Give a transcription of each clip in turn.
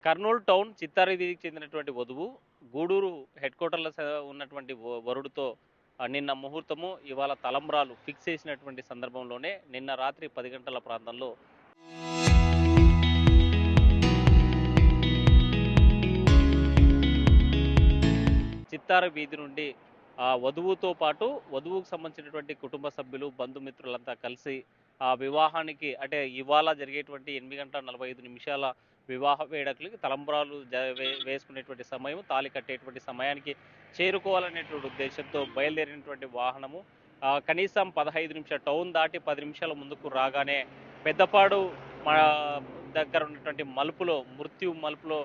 Kurnool town Chittari వీధికి చెందినటువంటి వధువు గూడూరు హెడ్ క్వార్టర్‌లో ఉన్నటువంటి వరుడితో నిన్న ముహూర్తము, ఇవాళ తలంబ్రాలు ఫిక్స్ చేసినటువంటి సందర్భంలోనే నిన్న రాత్రి 10 గంటల ప్రాంతంలో చిత్తార వీధి నుండి వధువుతో పాటు వధువుకు సంబంధించినటువంటి కుటుంబ సభ్యులు, బంధుమిత్రులంతా కలిసి ఆ వివాహానికి అంటే ఇవాళ జరిగేటువంటి 8 గంటల 45 నిమిషాల వివాహ వేడుకలకి తలంబ్రాలు వేసుకునేటువంటి సమయం, తాళి కట్టేటువంటి సమయానికి చేరుకోవాలనేటువంటి ఉద్దేశంతో బయలుదేరినటువంటి వాహనము కనీసం 15 నిమిషాలు టౌన్ దాటి 10 నిమిషాల ముందుకు రాగానే పెద్దపాడు మా దగ్గర ఉన్నటువంటి మలుపులో మృత్యు మలుపులో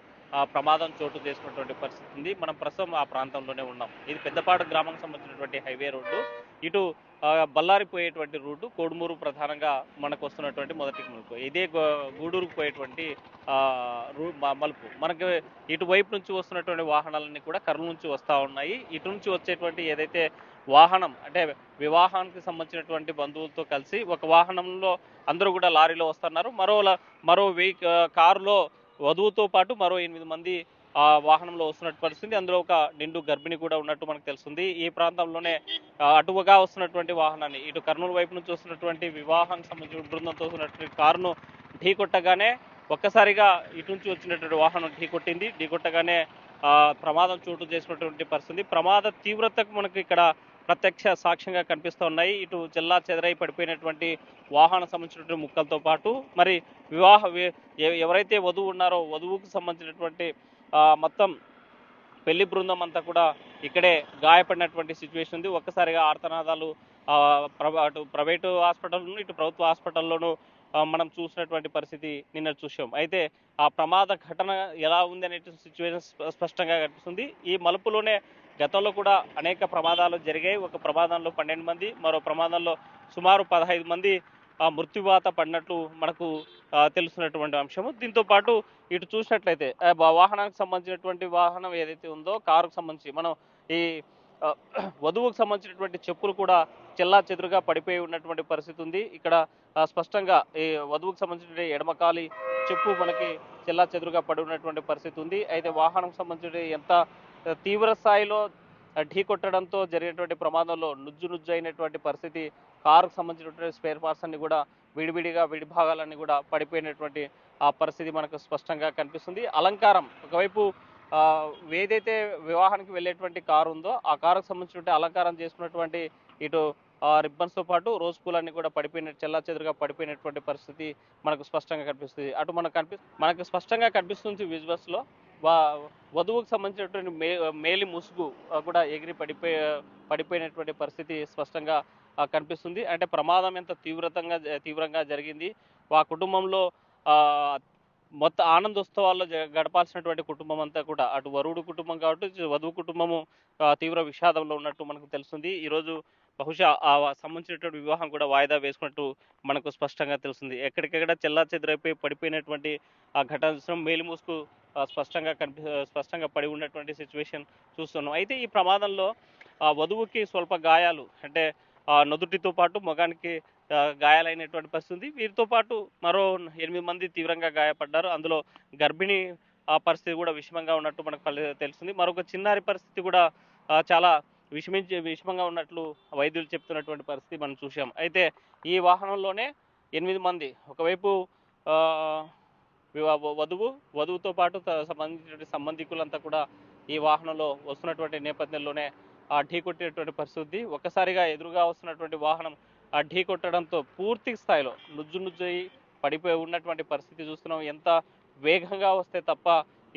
ప్రమాదం చోటు చేసుకున్నటువంటి పరిస్థితి ఉంది. మనం ప్రస్తుతం ఆ ప్రాంతంలోనే ఉన్నాం. ఇది పెద్దపాడు గ్రామానికి సంబంధించినటువంటి హైవే రోడ్డు. ఇటు బళ్ళారి పోయేటువంటి రూటు కోడుమూరు ప్రధానంగా మనకు వస్తున్నటువంటి మొదటి మలుపు. ఇదే గూడూరుకు పోయేటువంటి మలుపు. మనకు ఇటువైపు నుంచి వస్తున్నటువంటి వాహనాలన్నీ కూడా కర్నూలు నుంచి వస్తూ ఉన్నాయి. ఇటు నుంచి వచ్చేటువంటి ఏదైతే వాహనం అంటే వివాహానికి సంబంధించినటువంటి బంధువులతో కలిసి ఒక వాహనంలో అందరూ కూడా లారీలో వస్తున్నారు. మరో కారులో వధువుతో పాటు మరో 8 మంది ఆ వాహనంలో వస్తున్నట్టు పరిస్థితి. అందులో ఒక నిండు గర్భిణి కూడా ఉన్నట్టు మనకు తెలుస్తుంది. ఈ ప్రాంతంలోనే అటువగా వస్తున్నటువంటి వాహనాన్ని ఇటు కర్నూలు వైపు నుంచి వస్తున్నటువంటి వివాహానికి సంబంధించిన బృందంతో వస్తున్నటువంటి కారును ఢీకొట్టగానే ఒక్కసారిగా ఇటు నుంచి వచ్చినటువంటి వాహనం ఢీకొట్టింది. ఢీకొట్టగానే ప్రమాదం చోటు చేసుకున్నటువంటి పరిస్థితి. ప్రమాద తీవ్రతకు మనకు ఇక్కడ ప్రత్యక్ష సాక్ష్యంగా కనిపిస్తూ ఉన్నాయి. ఇటు చెల్లా చెదరై పడిపోయినటువంటి వాహనం సంబంధించినటువంటి ముక్కలతో పాటు మరి ఎవరైతే వధువు ఉన్నారో వధువుకు సంబంధించినటువంటి మొత్తం పెళ్లి బృందం అంతా కూడా ఇక్కడే గాయపడినటువంటి సిచ్యువేషన్ ఉంది. ఒక్కసారిగా ఆర్తనాదాలు అటు ప్రైవేటు హాస్పిటల్లోనూ ఇటు ప్రభుత్వ హాస్పిటల్లోనూ మనం చూసినటువంటి పరిస్థితి నిన్న చూసాం. అయితే ఆ ప్రమాద ఘటన ఎలా ఉంది అనే సిచ్యువేషన్ స్పష్టంగా కనిపిస్తుంది. ఈ మలుపులోనే గతంలో కూడా అనేక ప్రమాదాలు జరిగాయి. ఒక ప్రమాదంలో 12 మంది, మరో ప్రమాదంలో సుమారు 15 మంది మృత్యువాత పడినట్లు మనకు తెలుస్తున్నటువంటి అంశము. దీంతో పాటు ఇటు చూసినట్లయితే వాహనానికి సంబంధించినటువంటి వాహనం ఏదైతే ఉందో కారుకు సంబంధించి మనం ఈ వధువుకు సంబంధించినటువంటి చెప్పులు కూడా చెల్లా చెదురుగా పడిపోయి ఉన్నటువంటి పరిస్థితి ఉంది. ఇక్కడ స్పష్టంగా ఈ వధువుకు సంబంధించిన ఎడమకాలి చెప్పు మనకి చెల్లా చెదురుగా పడి ఉన్నటువంటి పరిస్థితి ఉంది. అయితే వాహనం సంబంధించిన ఎంత తీవ్ర స్థాయిలో ఢీకొట్టడంతో జరిగినటువంటి ప్రమాదంలో నుజ్జు అయినటువంటి పరిస్థితి. కారుకు సంబంధించినటువంటి స్పేర్ పార్ట్స్ అన్ని కూడా విడివిడిగా విడిభాగాలన్నీ కూడా పడిపోయినటువంటి ఆ పరిస్థితి మనకు స్పష్టంగా కనిపిస్తుంది. అలంకారం ఒకవైపు ఏదైతే వివాహానికి వెళ్ళేటువంటి కారు ఉందో ఆ కారుకు సంబంధించినటువంటి అలంకారం చేసుకున్నటువంటి ఇటు రిబ్బన్స్తో పాటు రోజ్ పూలన్నీ కూడా చెల్లా చెదురుగా పడిపోయినటువంటి పరిస్థితి మనకు స్పష్టంగా కనిపిస్తుంది. అటు మనకు స్పష్టంగా కనిపిస్తుంది విజువల్స్లో వధువుకు సంబంధించినటువంటి మేలి ముసుగు కూడా ఎగిరి పడిపోయినటువంటి పరిస్థితి స్పష్టంగా కనిపిస్తుంది. అంటే ప్రమాదం ఎంత తీవ్రంగా జరిగింది. ఆ కుటుంబంలో మొత్తం ఆనందోత్సవాల్లో గడపాల్సినటువంటి కుటుంబం అంతా కూడా అటు వరుడు కుటుంబం కాబట్టి వధువు కుటుంబము తీవ్ర విషాదంలో ఉన్నట్టు మనకు తెలుస్తుంది. ఈరోజు బహుశా ఆ సంబంధించినటువంటి వివాహం కూడా వాయిదా వేసుకున్నట్టు మనకు స్పష్టంగా తెలుస్తుంది. ఎక్కడికెక్కడ చెల్లా చెదురైపోయి పడిపోయినటువంటి ఆ ఘటన మేలిముసుకు స్పష్టంగా పడి ఉన్నటువంటి సిచ్యువేషన్ చూస్తున్నాం. అయితే ఈ ప్రమాదంలో వధువుకి స్వల్ప గాయాలు అంటే నుదుటితో పాటు మొగానికి గాయాలైనటువంటి పరిస్థితి. వీరితో పాటు మరో 8 మంది తీవ్రంగా గాయపడ్డారు. అందులో గర్భిణి పరిస్థితి కూడా విషమంగా ఉన్నట్టు మనకు తెలుస్తుంది. మరొక చిన్నారి పరిస్థితి కూడా చాలా విషమంగా ఉన్నట్లు వైద్యులు చెప్తున్నటువంటి పరిస్థితి మనం చూసాం. అయితే ఈ వాహనంలోనే 8 మంది ఒకవైపు వధువుతో పాటు సంబంధించిన సంబంధికులంతా కూడా ఈ వాహనంలో వస్తున్నటువంటి నేపథ్యంలోనే ఢీకొట్టినటువంటి పరిస్థితి. ఒక్కసారిగా ఎదురుగా వస్తున్నటువంటి వాహనం ఢీకొట్టడంతో పూర్తి స్థాయిలో నుజ్జు పడిపోయి ఉన్నటువంటి పరిస్థితి చూస్తున్నాం. ఎంత వేగంగా వస్తే తప్ప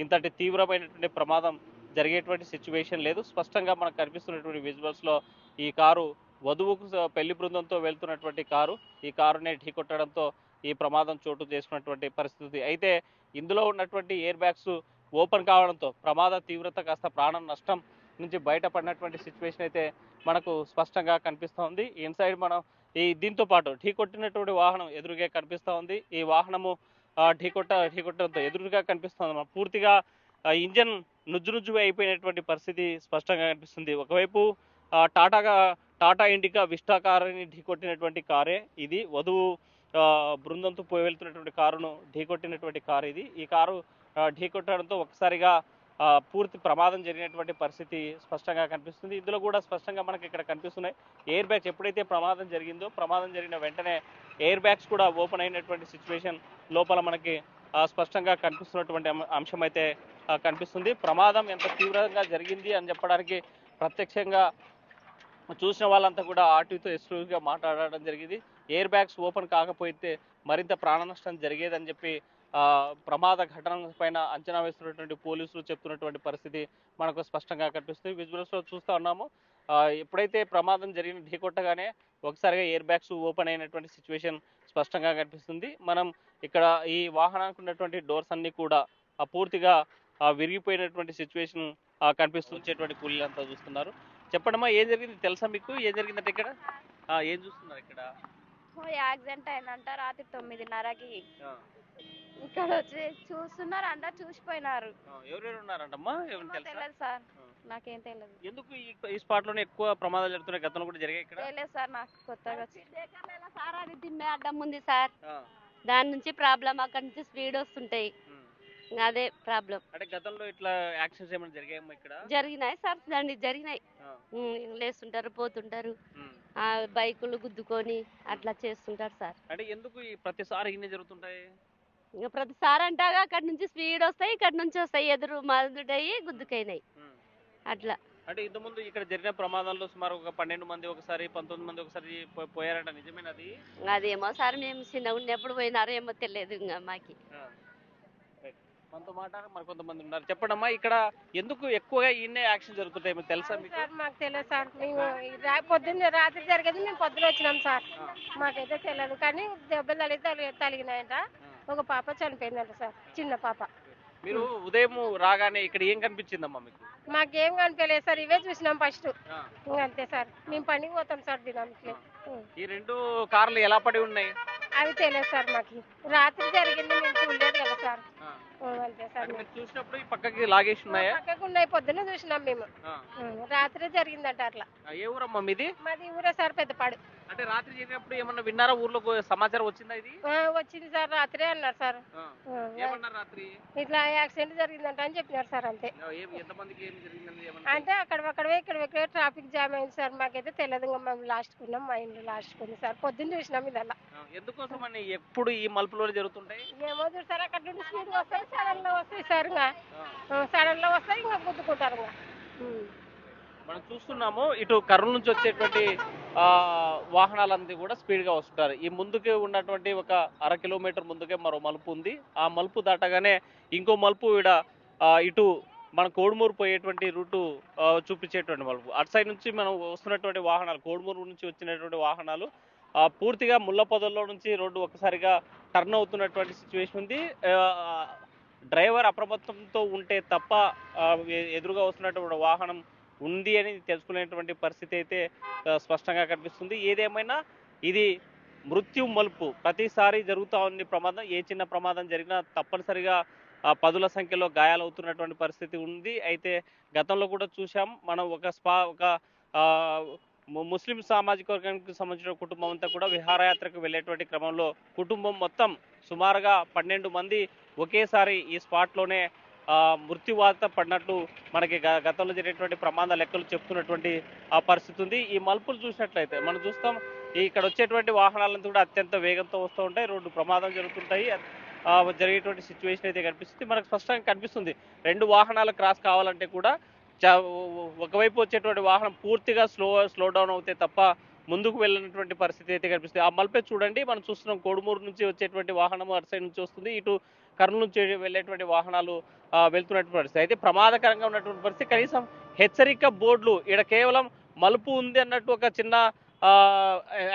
ఇంతటి తీవ్రమైనటువంటి ప్రమాదం జరిగేటువంటి సిచ్యువేషన్ లేదు. స్పష్టంగా మనకు కనిపిస్తున్నటువంటి విజువల్స్లో ఈ కారు వధువుకు పెళ్లి బృందంతో వెళ్తున్నటువంటి కారు ఈ కారునే ఢీకొట్టడంతో ఈ ప్రమాదం చోటు చేసుకున్నటువంటి పరిస్థితి. అయితే ఇందులో ఉన్నటువంటి ఎయిర్ బ్యాగ్స్ ఓపెన్ కావడంతో ప్రమాద తీవ్రత కాస్త ప్రాణ నష్టం నుంచి బయటపడినటువంటి సిచ్యువేషన్ అయితే మనకు స్పష్టంగా కనిపిస్తూ ఉంది. ఇన్సైడ్ మనం దీంతో పాటు ఢీకొట్టినటువంటి వాహనం ఎదురుగా కనిపిస్తూ ఉంది. ఈ వాహనము ఢీకొట్టడంతో ఎదురుగా కనిపిస్తుంది. పూర్తిగా ఇంజన్ నుజ్జు అయిపోయినటువంటి పరిస్థితి స్పష్టంగా కనిపిస్తుంది. ఒకవైపు టాటా ఇండికా విస్టా కారుని ఢీకొట్టినటువంటి కారే ఇది. వధువు బృందంతో వెళ్తున్నటువంటి కారును ఢీకొట్టినటువంటి కారు ఇది. ఈ కారు ఢీకొట్టడంతో ఒకసారిగా పూర్తి ప్రమాదం జరిగినటువంటి పరిస్థితి స్పష్టంగా కనిపిస్తుంది. ఇందులో కూడా స్పష్టంగా మనకి ఇక్కడ కనిపిస్తున్నాయి ఎయిర్ బ్యాగ్స్. ఎప్పుడైతే ప్రమాదం జరిగిందో ప్రమాదం జరిగిన వెంటనే ఎయిర్ బ్యాగ్స్ కూడా ఓపెన్ అయినటువంటి సిచ్యువేషన్ లోపల మనకి స్పష్టంగా కనిపిస్తున్నటువంటి అంశం అయితే కనిపిస్తుంది. ప్రమాదం ఎంత తీవ్రంగా జరిగింది అని చెప్పడానికి ప్రత్యక్షంగా చూసిన వాళ్ళంతా కూడా ఆర్టీతో ఎక్స్క్లూజివ్గా మాట్లాడడం జరిగింది. ఎయిర్ బ్యాగ్స్ ఓపెన్ కాకపోతే మరింత ప్రాణ నష్టం జరిగేదని చెప్పి ప్రమాద ఘటన పైన అంచనా వేస్తున్నటువంటి పోలీసులు చెప్తున్నటువంటి పరిస్థితి మనకు స్పష్టంగా కనిపిస్తుంది. విజువల్స్లో చూస్తూ ఉన్నాము. ఎప్పుడైతే ప్రమాదం జరిగిన ఢీకొట్టగానే ఒకసారిగా ఎయిర్ బ్యాగ్స్ ఓపెన్ అయినటువంటి సిచ్యువేషన్ స్పష్టంగా కనిపిస్తుంది. మనం ఇక్కడ ఈ వాహనానికి ఉన్నటువంటి డోర్స్ అన్ని కూడా పూర్తిగా విరిగిపోయినటువంటి సిచ్యువేషన్ కనిపిస్తుంచేటువంటి కూలీలంతా చూస్తున్నారు. చెప్పడమా ఏం జరిగింది, తెలుసా మీకు ఏం జరిగిందంటే ఇక్కడ ఏం చూస్తున్నారు? ఇక్కడ యాక్సిడెంట్ అయిందంట రాత్రి 9:30కి. ఇక్కడ వచ్చి చూస్తున్నారు, అందరు చూసిపోయినారు. ఎవరెవరు ఉన్నారంటమ్మా? తెలియదు సార్, నాకేం తెలియదు. ఎందుకు ఈ స్పాట్ లోనే ఎక్కువ ప్రమాదాలు జరుగుతున్నాయి? గతంలో కూడా జరిగాయి ఇక్కడ? తెలియదు సార్, నాకు కొత్తగా సార్. అది దిమ్మే అడ్డం ఉంది సార్, దాని నుంచి ప్రాబ్లం. అక్కడ నుంచి స్పీడ్ వస్తుంటాయి, అదే ప్రాబ్లం. అంటే గతంలో ఇట్లా యాక్సిడెంట్స్ ఏమైనా జరిగాయమ్మా ఇక్కడ? జరిగినాయి సార్, దాన్ని జరిగినాయి. లేస్తుంటారు, పోతుంటారు, బైకులు గుద్దుకొని అట్లా చేస్తుంటారు సార్. అంటే ఎందుకు ప్రతిసారి ఇన్ని జరుగుతుంటాయి? ఇంకా ప్రతిసారి అంటాగా అక్కడ నుంచి స్పీడ్ వస్తాయి, ఇక్కడ నుంచి వస్తాయి, ఎదురు మదుడయ్యి గుద్దుకైనాయి అట్లా. అంటే ఇంతకుముందు ఇక్కడ జరిగిన ప్రమాదాల్లో సుమారు ఒక 12 మంది ఒకసారి, 19 మంది ఒకసారి పోయారంట, నిజమేనది? అదేమో సార్, మేము చిన్నగా ఉన్నప్పుడు పోయినారో ఏమో తెలియదు ఇంకా మాకి. మనతో మాట్లాడారు మరి కొంతమంది ఉన్నారు. చెప్పండమ్మా, ఇక్కడ ఎందుకు ఎక్కువగా ఇన్నే యాక్షన్ జరుగుతుంటాయి మీకు తెలుసా? సార్ మాకు తెలియదు సార్, మేము పొద్దున్న రాత్రి జరిగేది మేము పొద్దున వచ్చినాం సార్, మాకైతే తెలియదు. కానీ దెబ్బలు తగిలినాయంట, ఒక పాప చనిపోయిందంట సార్, చిన్న పాప. మీరు ఉదయం రాగానే ఇక్కడ ఏం కనిపించిందమ్మా మీకు? మాకేం కనిపించలేదు సార్, ఇవే చూసినాం ఫస్ట్, అంతే సార్. మేము పనికి పోతాం సార్ దినానికి. ఈ 2 కార్లు ఎలా పడి ఉన్నాయి అవి తెలియదు సార్, మాకు రాత్రి జరిగింది, మేము చూడలేదు కదా సార్, అంతే సార్. చూసినప్పుడు ఈ పక్కకి లాగేసి ఉన్నాయా? పక్కకు ఉన్నాయి, పొద్దున్న చూసినాం మేము, రాత్రి జరిగిందంట అట్లా. ఏ ఊరమ్మా మీది? మాది ఊరే సార్, పెద్దపాడు. అంటే రాత్రి జరిగినప్పుడు ఏమన్నా విన్నారా? ఊర్లో సమాచారం వచ్చిందా? ఇది వచ్చింది సార్, రాత్రే అన్నారు సార్. ఏమన్నారు రాత్రి? ఇట్లా యాక్సిడెంట్ జరిగిందంట అని చెప్పినారు సార్, అంతే. అంటే అక్కడక్కడవే ఇక్కడ ట్రాఫిక్ జామ్ అయింది సార్, మాకైతే తెలియదు. ఇంకా మేము లాస్ట్ కున్నాం, మా ఇంట్లో లాస్ట్ కుంది సార్, పొద్దున్న చూసినాం ఇదల్లా. ఎందుకోసం అని ఎప్పుడు ఈ మలుపులో జరుగుతుంటాయి? ఏమో చూసారు, అక్కడ నుండి స్పీడ్ వస్తాయి, సడన్ లో వస్తాయి సార్, ఇంకా సడన్ లో వస్తాయి, ఇంకా గుద్దుకుంటారు. ఇంకా మనం చూస్తున్నాము ఇటు కర్నూలు నుంచి వచ్చేటువంటి వాహనాలన్నీ కూడా స్పీడ్గా వస్తుంటారు. ఈ ముందుకే ఉన్నటువంటి ఒక 1/2 కిలోమీటర్ ముందుకే మరో మలుపు ఉంది. ఆ మలుపు దాటగానే ఇంకో మలుపు ఇటు మన కోడుమూరు పోయేటువంటి రూటు చూపించేటువంటి మలుపు. అటు సైడ్ నుంచి మనం వస్తున్నటువంటి వాహనాలు, కోడుమూరు నుంచి వచ్చినటువంటి వాహనాలు పూర్తిగా ముళ్ళ పొదల్లో నుంచి రోడ్డు ఒకసారిగా టర్న్ అవుతున్నటువంటి సిచ్యువేషన్ ఉంది. డ్రైవర్ అప్రమత్తంతో ఉంటే తప్ప ఎదురుగా వస్తున్నటువంటి వాహనం ఉంది అని తెలుసుకునేటువంటి పరిస్థితి అయితే స్పష్టంగా కనిపిస్తుంది. ఏదేమైనా ఇది మృత్యు మలుపు, ప్రతిసారి జరుగుతూ ఉంది ప్రమాదం. ఏ చిన్న ప్రమాదం జరిగినా తప్పనిసరిగా పదుల సంఖ్యలో గాయాలవుతున్నటువంటి పరిస్థితి ఉంది. అయితే గతంలో కూడా చూసాం మనం, ఒక ముస్లిం సామాజిక వర్గానికి సంబంధించిన కుటుంబం అంతా కూడా విహారయాత్రకు వెళ్ళేటువంటి క్రమంలో కుటుంబం మొత్తం సుమారుగా 12 మంది ఒకేసారి ఈ స్పాట్లోనే మృత్యువాత పడినట్లు మనకి గతంలో జరిగినటువంటి ప్రమాద లెక్కలు చెప్తున్నటువంటి పరిస్థితి ఉంది. ఈ మలుపులు చూసినట్లయితే మనం చూస్తాం, ఇక్కడ వచ్చేటువంటి వాహనాలంతా కూడా అత్యంత వేగంతో వస్తూ ఉంటాయి, రోడ్డు ప్రమాదం జరుగుతుంటాయి. జరిగేటువంటి సిచ్యువేషన్ అయితే కనిపిస్తుంది, మనకు స్పష్టంగా కనిపిస్తుంది. 2 వాహనాలు క్రాస్ కావాలంటే కూడా ఒకవైపు వచ్చేటువంటి వాహనం పూర్తిగా స్లో డౌన్ అవుతే తప్ప ముందుకు వెళ్ళినటువంటి పరిస్థితి అయితే కనిపిస్తుంది. ఆ మలుపే చూడండి, మనం చూస్తున్నాం కోడుమూరు నుంచి వచ్చేటువంటి వాహనం అటు సైడ్ నుంచి వస్తుంది, ఇటు కర్నూలు నుంచి వెళ్ళేటువంటి వాహనాలు వెళ్తున్నటువంటి పరిస్థితి. అయితే ప్రమాదకరంగా ఉన్నటువంటి పరిస్థితి. కనీసం హెచ్చరిక బోర్డులు ఇక్కడ కేవలం మలుపు ఉంది అన్నట్టు ఒక చిన్న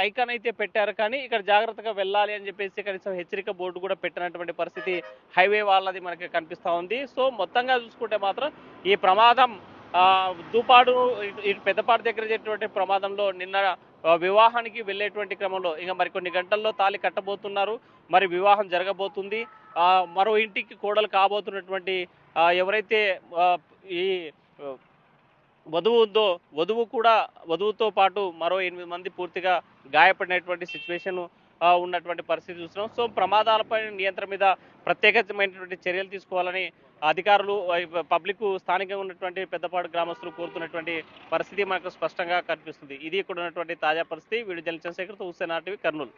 ఐకాన్ అయితే పెట్టారు, కానీ ఇక్కడ జాగ్రత్తగా వెళ్ళాలి అని చెప్పేసి కనీసం హెచ్చరిక బోర్డు కూడా పెట్టినటువంటి పరిస్థితి హైవే వాళ్ళది మనకి కనిపిస్తూ ఉంది. సో మొత్తంగా చూసుకుంటే మాత్రం ఈ ప్రమాదం దూపాడు ఇటు పెద్దపాడు దగ్గర జరిగినటువంటి ప్రమాదంలో నిన్న వివాహానికి వెళ్ళేటువంటి క్రమంలో ఇంకా మరికొన్ని గంటల్లో తాళి కట్టబోతున్నారు, మరి వివాహం జరగబోతుంది. మరో ఇంటికి కోడలు కాబోతున్నటువంటి ఎవరైతే ఈ వధువు ఉందో వధువుతో పాటు మరో 8 మంది పూర్తిగా గాయపడినటువంటి సిచ్యువేషన్ ఉన్నటువంటి పరిస్థితి చూస్తున్నాం. సో ప్రమాదాలపై నియంత్రణ మీద ప్రత్యేకమైనటువంటి చర్యలు తీసుకోవాలని అధికారులు పబ్లిక్ స్థానికంగా ఉన్నటువంటి పెద్దపాడు గ్రామస్తులు కోరుతున్నటువంటి పరిస్థితి మనకు స్పష్టంగా కనిపిస్తుంది. ఇది ఇక్కడ ఉన్నటువంటి తాజా పరిస్థితి. వీడియో జర్నలిస్ట్ చంద్రశేఖర్తో హుస్సేన్ ఆర్టీవీ కర్నూలు.